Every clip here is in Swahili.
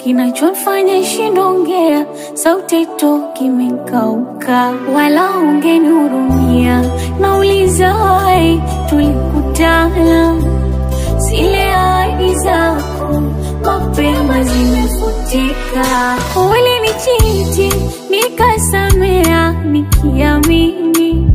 kinachofanya shindongea, sauti toki imekauka, wala ungenihurumia. Nauliza wai tulikutana, zile ahadi zako mapema zimefutika. Ulinichiti nikasamea nikiamini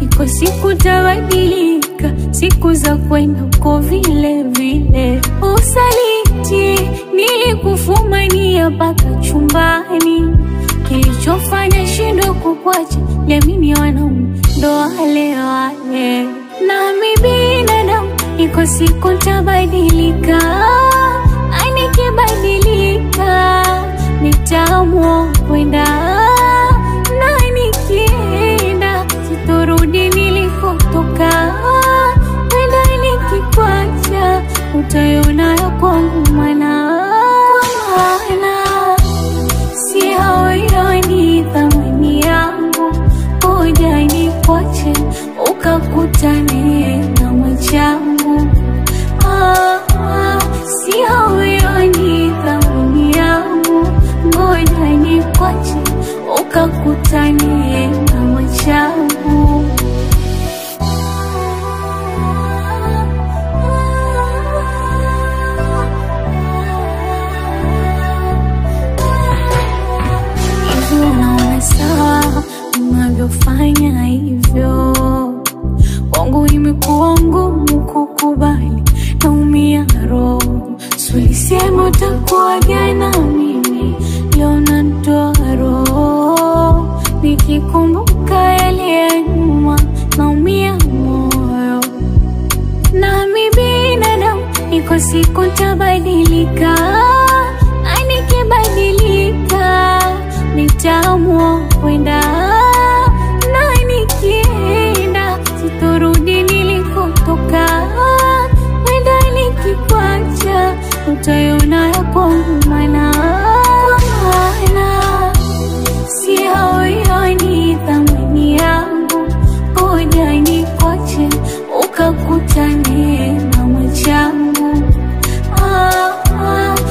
iko siku tabadilika, siku za kwenda uko vile vile. Usaliti nilikufumania mpaka chumbani, kilichofanya shindo kukwacha niamini wanaume ndo wale wale. Nami binadamu iko siku tabadilika, nikibadilika nitaamua kwenda, na nikienda sitorudi nilikotoka. Kwenda nikikwacha utaiona ya kwangu maana si hawaioni thamani yangu. Ngoja nikwache ukakutane na machangu, si hawaioni thamani yangu. Ngoja nikwache ukakutane na machangu. Hivyo unaona sawa unavyofanya hivyo, kwangu imekuwa ngumu kukubali, naumia roho. Sulisema utakuwa jana, mimi leo nantoa roho. Nikikumbuka yale ya nyuma naumia moyo. Nami binadamu iko siku tabadilika, nikibadilika nitaamua kwenda, na nikienda sitorudi nilikotoka. Kwenda nikikwacha utaiona ya kwangu maana si hawaioni thamani yangu. Ngoja nikwache ukakutane na machangu,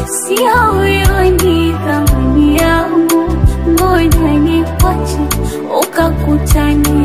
si hawaioni thamani yangu. Ngoja nikwache ukakutane